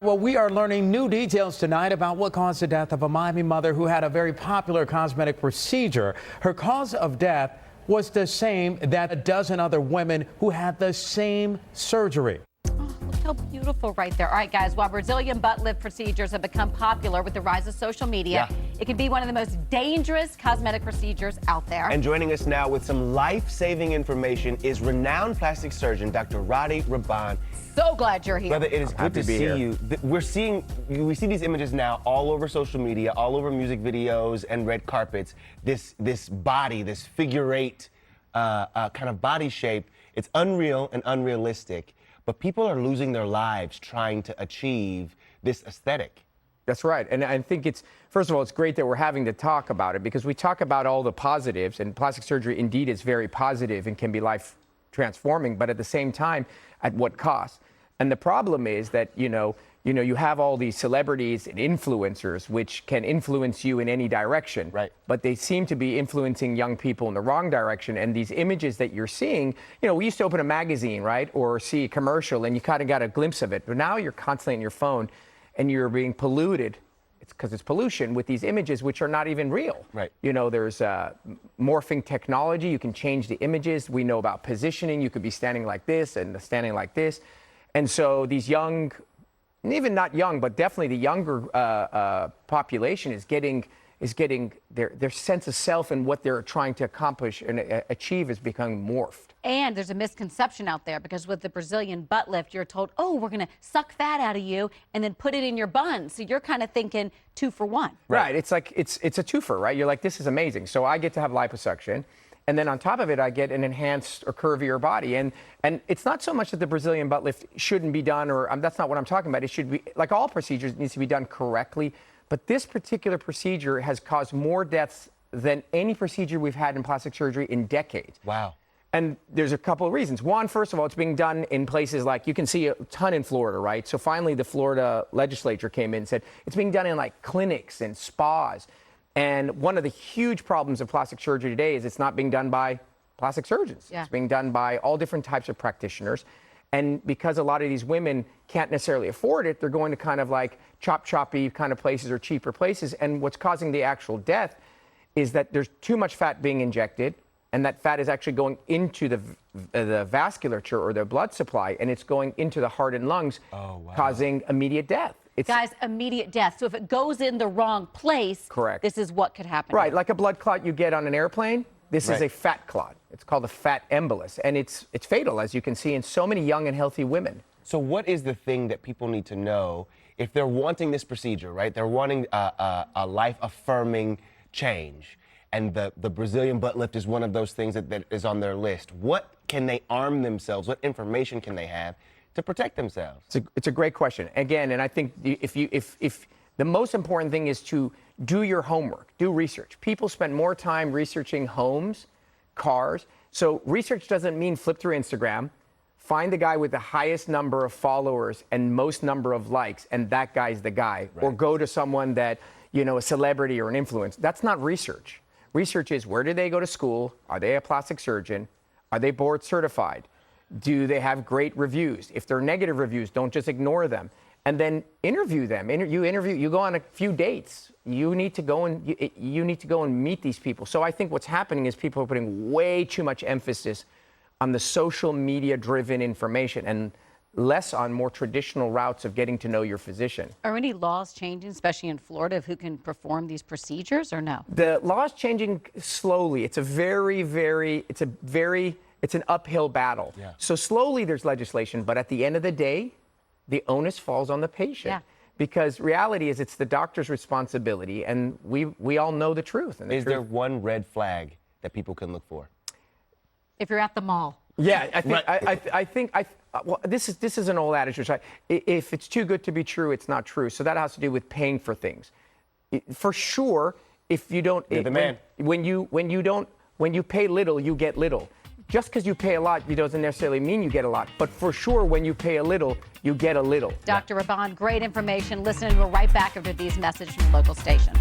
Well, we are learning new details tonight about what caused the death of a Miami mother who had a very popular cosmetic procedure. Her cause of death was the same that a dozen other women who had the same surgery. Look how beautiful right there. All right, guys, while Brazilian butt lift procedures have become popular with the rise of social media, it can be one of the most dangerous cosmetic procedures out there. And joining us now with some life-saving information is renowned plastic surgeon, Dr. Rady Rahban. So glad you're here. Brother, it is good to see you. We see these images now all over social media, all over music videos and red carpets. This body, this figure eight kind of body shape, it's unreal and unrealistic. But people are losing their lives trying to achieve this aesthetic. That's right. And I think first of all, it's great that we're having to talk about it because we talk about all the positives, and plastic surgery indeed is very positive and can be life transforming, but at the same time, at what cost? And the problem is that, you have all these celebrities and influencers which can influence you in any direction. Right. But they seem to be influencing young people in the wrong direction. And these images that you're seeing, we used to open a magazine, right? Or see a commercial and you kind of got a glimpse of it. But now you're constantly on your phone and you're being polluted. It's because it's pollution with these images which are not even real. Right. There's morphing technology. You can change the images. We know about positioning. You could be standing like this and standing like this. And so these young, even not young, but definitely the younger population is getting their sense of self and what they're trying to accomplish and achieve is becoming morphed. And there's a misconception out there because with the Brazilian butt lift, you're told, oh, we're going to suck fat out of you and then put it in your bun. So you're kind of thinking 2 for 1. Right. It's like it's a twofer, right? You're like, this is amazing. So I get to have liposuction. And then on top of it, I get an enhanced or curvier body. And it's not so much that the Brazilian butt lift shouldn't be done, or that's not what I'm talking about. It should be, like all procedures, it needs to be done correctly. But this particular procedure has caused more deaths than any procedure we've had in plastic surgery in decades. Wow. And there's a couple of reasons. One, first of all, it's being done in places like, you can see a ton in Florida, right? So finally, the Florida legislature came in and said, it's being done in like clinics and spas. And one of the huge problems of plastic surgery today is it's not being done by plastic surgeons. Yeah. It's being done by all different types of practitioners. And because a lot of these women can't necessarily afford it, they're going to kind of like choppy kind of places or cheaper places. And what's causing the actual death is that there's too much fat being injected, and that fat is actually going into the vasculature or the blood supply, and it's going into the heart and lungs, causing immediate death. Guys, immediate death. So if it goes in the wrong place, correct, this is what could happen. Right, like a blood clot you get on an airplane. This is a fat clot. It's called a fat embolus, and it's fatal, as you can see, in so many young and healthy women. So what is the thing that people need to know if they're wanting this procedure, right? They're wanting a life-affirming change, and the Brazilian butt lift is one of those things that is on their list. What can they arm themselves? What information can they have to protect themselves? It's a great question. Again, and I think if the most important thing is to do your homework, do research. People spend more time researching homes, cars. So research doesn't mean flip through Instagram, find the guy with the highest number of followers and most number of likes, and that guy's the guy. Right. Or go to someone that, a celebrity or an influencer. That's not research. Research is, where did they go to school? Are they a plastic surgeon? Are they board certified? Do they have great reviews? If they're negative reviews, don't just ignore them. And then interview them. You go on a few dates. You need to go and meet these people. So I think what's happening is people are putting way too much emphasis on the social media driven information and less on more traditional routes of getting to know your physician. Are any laws changing, especially in Florida, of who can perform these procedures, or no? The law's changing slowly. It's an uphill battle. Yeah. So slowly there's legislation, but at the end of the day, the onus falls on the patient. Yeah. Because reality is it's the doctor's responsibility, and we all know the truth. And is there one red flag that people can look for? If you're at the mall. Yeah, I think this is an old adage, which if it's too good to be true, it's not true. So that has to do with paying for things. For sure, if you don't, when you pay little, you get little. Just because you pay a lot, it doesn't necessarily mean you get a lot. But for sure, when you pay a little, you get a little. Dr. Rahban, great information. Listen, and we're right back after these messages from the local station.